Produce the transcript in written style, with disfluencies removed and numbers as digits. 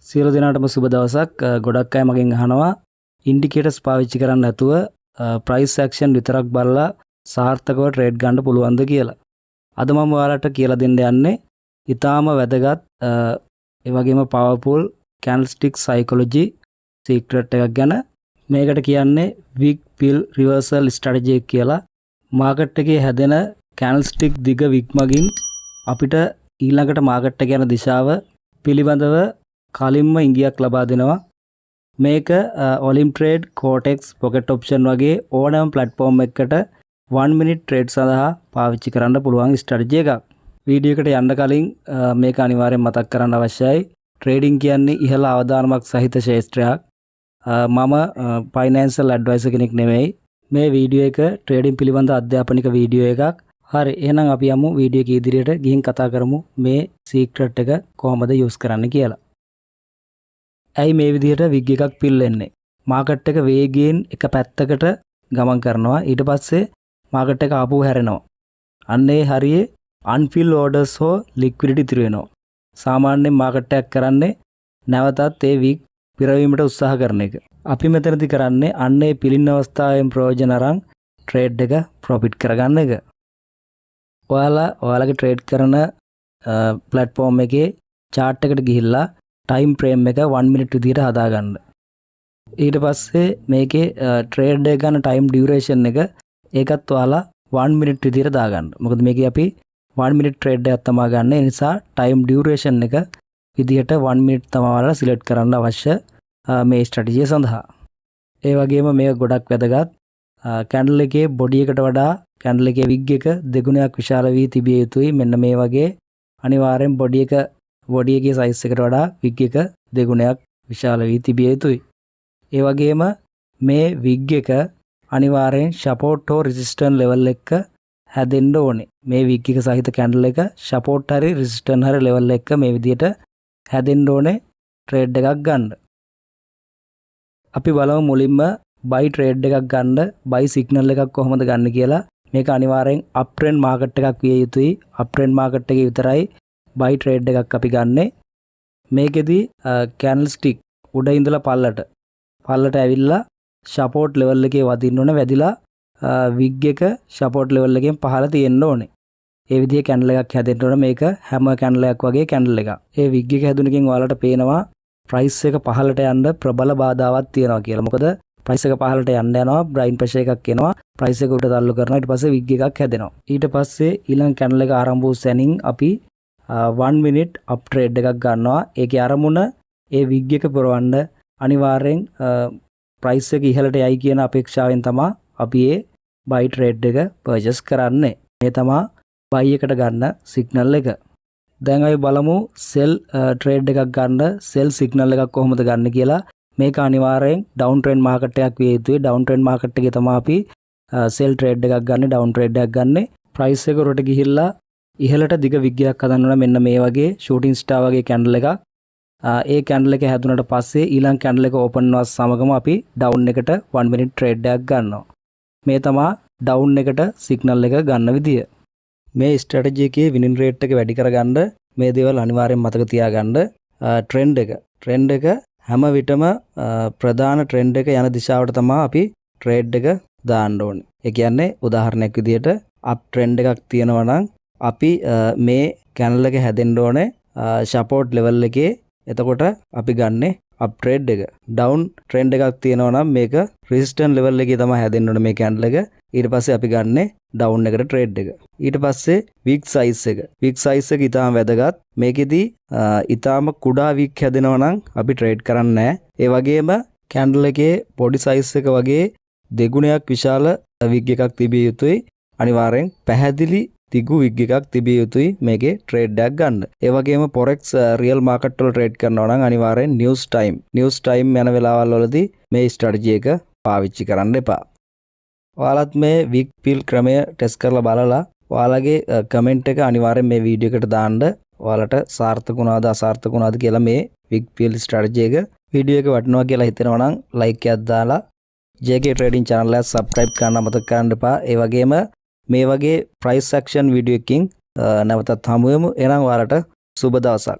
සියලු දෙනාටම සුබ දවසක්. ගොඩක් අය මගෙන් අහනවා ඉන්ඩිකේටර්ස් පාවිච්චි කරන්නේ නැතුව ප්‍රයිස් ඇක්ෂන් විතරක් බලලා සාර්ථකව ට්‍රේඩ් ගන්න පුළුවන්ද කියලා. අද මම ඔයාලට කියලා දෙන්න යන්නේ ඊටාම වැදගත් ඒ වගේම පවර්ෆුල් කැන්ඩල්ස්ටික් සයිකොලොජි සීක්‍රට් එකක් ගැන. මේකට කියන්නේ වික් පිල් රිවර්සල් ස්ට්‍රැටජි කියලා. මාකට් එකේ හැදෙන කැන්ඩල්ස්ටික් දිග වික් මගින් අපිට ඊළඟට මාකට් එක යන දිශාව පිළිබඳව කලින්ම ඉඟියක් ලබා දෙනවා. මේක ඔලිම් ට්‍රේඩ්, කෝටෙක්ස්, පොකට් ඔප්ෂන් වගේ ඕනෑම ප්ලැට්ෆෝම් එකකට 1 minute ට්‍රේඩ් සඳහා පාවිච්චි කරන්න පුළුවන් ස්ට්‍රැටජි එකක්. වීඩියෝ එකට යන්න කලින් මේක අනිවාර්යෙන් මතක් කරන්න අවශ්‍යයි. ට්‍රේඩින් කියන්නේ ඉහළ අවධානමක් සහිත ක්ෂේත්‍රයක්. මම ෆයිනෑන්ෂල් ඇඩ්වයිසර් කෙනෙක් නෙමෙයි. මේ වීඩියෝ එක ට්‍රේඩින් පිළිබඳ අධ්‍යාපනික වීඩියෝ එකක්. හරි, එහෙනම් අපි යමු වීඩියෝ එක ඉදිරියට ගිහින් කතා කරමු මේ සීක්‍රට් එක කොහොමද යූස් කරන්න කියලා. ඇයි මේ විදිහට විග් එකක් පිල් වෙන්නේ? මාකට් එක වේගයෙන් එක පැත්තකට ගමන් කරනවා. ඊට පස්සේ මාකට් එක ආපහු හැරෙනවා. අන්න ඒ හරියේ අන්ෆිල් ඕඩර්ස් හෝ ලික්විඩිටි ඉතුරු වෙනවා. සාමාන්‍යයෙන් මාකට් එකක් කරන්නේ නැවතත් ඒ විග් පිරවීමට උත්සාහ කරන එක. අපි මෙතනදී කරන්නේ අන්න ඒ පිළින්න අවස්ථාවෙන් ප්‍රයෝජන අරන් ට්‍රේඩ් එක ප්‍රොෆිට් කරගන්න එක. ඔයාලගේ ට්‍රේඩ් කරන ප්ලැට්ෆෝම් එකේ chart එකට ගිහිල්ලා ටයිම් ෆ්‍රේම් එක 1 minute විදිහට හදාගන්න. ඊට පස්සේ මේකේ ට්‍රේඩ් එක ගන්න ටයිම් ඩියුරේෂන් එක ඒකත් ඔයාලා 1 minute විදිහට දාගන්න. මොකද මේකේ අපි 1 minute ට්‍රේඩ් එකක් තමයි ගන්න. ඒ නිසා ටයිම් ඩියුරේෂන් එක විදිහට 1 minute තමයි ඔයාලා සිලෙක්ට් කරන්න අවශ්‍ය මේ ස්ට්‍රැටජිය සඳහා. ඒ වගේම මේක ගොඩක් වැදගත්. කැන්ඩල් එකේ බොඩි එකට වඩා කැන්ඩල් එකේ විග් එක දෙගුණයක් විශාල වී තිබිය යුතුයි. මෙන්න මේ වගේ අනිවාර්යෙන් බොඩි එකේ සයිස් එකට වඩා විග් එක දෙගුණයක් විශාල වී තිබිය යුතුයි. ඒ වගේම මේ විග් එක අනිවාර්යෙන් සපෝට් හෝ රෙසිස්ටන්ට් ලෙවල් එක හැදෙන්න ඕනේ. මේ විග් එක සහිත කැන්ඩල් එක සපෝට් හරි රෙසිස්ටන්ට් හරි ලෙවල් එක මේ විදිහට හැදෙන්න ඕනේ ට්‍රේඩ් එකක් ගන්න. අපි බලමු මුලින්ම බයි ට්‍රේඩ් එකක් ගන්න බයි සිග්නල් එකක් කොහොමද ගන්න කියලා. මේක අනිවාර්යෙන් අප් ට්‍රෙන්ඩ් මාකට් එකක් විය යුතුයි. අප් ට්‍රෙන්ඩ් මාකට් එකේ විතරයි බයි ට්‍රේඩ් එකක් අපි ගන්නෙ. මේකෙදි කැන්ඩල් ස්ටික් උඩ ඉඳලා පල්ලට ඇවිල්ලා සපෝට් ලෙවල් එකේ වදින්න ඕනේ. වැදිලා විග් එක සපෝට් ලෙවල් එකෙන් පහළ තියෙන්න ඕනේ. ඒ විදිහේ කැන්ඩල් එකක් හැදෙන්න ඕනේ. මේක හැම කැන්ඩල් එකක් වගේ කැන්ඩල් එකක්. ඒ විග් එක හැදුනකින් ඔයාලට පේනවා ප්‍රයිස් එක පහළට යන්න ප්‍රබල බාධාවක් තියෙනවා කියලා. මොකද ප්‍රයිස් එක පහළට යන්න යනවා, බ්‍රයින් ප්‍රෙෂර් එකක් එනවා, ප්‍රයිස් එක උඩට තල්ලු කරනවා, ඊට පස්සේ විග් එකක් හැදෙනවා. ඊට පස්සේ ඊළඟ කැන්ඩල් එක ආරම්භ වූ සැනින් අපි 1 minute අප් ට්‍රේඩ් එකක් ගන්නවා. ඒකේ අරමුණ ඒ විග් එක පුරවන්න අනිවාර්යෙන් ප්‍රයිස් එක ඉහළට යයි කියන අපේක්ෂාවෙන් තමයි අපි මේ බයි ට්‍රේඩ් එක පර්චේස් කරන්නේ. මේ තමයි බයි එකට ගන්න සිග්නල් එක. දැන් අපි බලමු සෙල් ට්‍රේඩ් එකක් ගන්න සෙල් සිග්නල් එකක් කොහොමද ගන්න කියලා. මේක අනිවාර්යෙන් ඩවුන් ට්‍රෙන්ඩ් මාකට් එකක් විය යුතුයි. ඩවුන් ට්‍රෙන්ඩ් මාකට් එකේ තමයි අපි සෙල් ට්‍රේඩ් එකක් ගන්න, ඩවුන් ට්‍රේඩ් එකක් ගන්න. ප්‍රයිස් එක උඩට ගිහිල්ලා ඉහළට දිග විග්ගයක් හදන්න ඕන. මෙන්න මේ වගේ ෂූටින් ස්ටාර් වගේ කැන්ඩල් එකක්. ඒ කැන්ඩල් එක හැදුනට පස්සේ ඊළඟ කැන්ඩල් එක ඕපන් වෙනවත් සමගම අපි ඩවුන් එකට 1 minute ට්‍රේඩ් එකක් ගන්නවා. මේ තමයි ඩවුන් එකට සිග්නල් එක ගන්න විදිය. මේ ස්ට්‍රැටජි එකේ විනින් රේට් එක වැඩි කරගන්න මේ දේවල් අනිවාර්යෙන් මතක තියාගන්න. ට්‍රෙන්ඩ් එක හැම විටම ප්‍රධාන ට්‍රෙන්ඩ් එක යන දිශාවට තමයි අපි ට්‍රේඩ් එක දාන්න ඕනේ. ඒ කියන්නේ උදාහරණයක් විදියට අප් ට්‍රෙන්ඩ් එකක් තියෙනවා නම් අපි මේ කැන්ඩල් එක හැදෙන්න ඕනේ සපෝට් ලෙවල් එකේ. එතකොට අපි ගන්නේ අප් ට්‍රේඩ් එක. ඩවුන් ට්‍රෙන්ඩ් එකක් තියෙනවා නම් මේක රෙසිස්ටන්ට් ලෙවල් එකේ තමයි හැදෙන්න ඕනේ මේ කැන්ඩල් එක. ඊට පස්සේ අපි ගන්නේ ඩවුන් එකට ට්‍රේඩ් එක. ඊට පස්සේ වික් සයිස් එක. වික් සයිස් එක ඊටාම වැදගත්. මේකෙදි ඊටාම කුඩා වික් හැදෙනවා නම් අපි ට්‍රේඩ් කරන්නේ නැහැ. ඒ වගේම කැන්ඩල් එකේ බොඩි සයිස් එක වගේ දෙගුණයක් විශාල වික් එකක් තිබිය යුතුයි. අනිවාර්යෙන් පැහැදිලි තිගු විග් එකක් තිබිය යුතුයි මේකේ ට්‍රේඩ් එකක් ගන්න. ඒ වගේම forex රියල් මාකට් වල ට්‍රේඩ් කරනවා නම් අනිවාර්යෙන් නිවුස් ටයිම් යන වෙලාවල් වලදී මේ ස්ට්‍රැටජි එක පාවිච්චි කරන්න එපා. ඔයාලත් මේ විග් පිල් ක්‍රමය ටෙස්ට් කරලා බලලා ඔයාලගේ කමෙන්ට් එක අනිවාර්යෙන් මේ වීඩියෝ එකට දාන්න. ඔයාලට සාර්ථක වුණාද අසාර්ථක වුණාද කියලා මේ විග් පිල් ස්ට්‍රැටජි එක වීඩියෝ එක වටිනවා කියලා හිතෙනවා නම් ලයික් එකක් දාලා JK Trading channel එක subscribe කරන්න මතක කරන්න එපා. ඒ වගේම මේ වගේ ප්‍රයිස් ඇක්ෂන් වීඩියෝ එකකින් නැවතත් හමු වෙමු. එහෙනම් ඔයාලට සුබ දවසක්.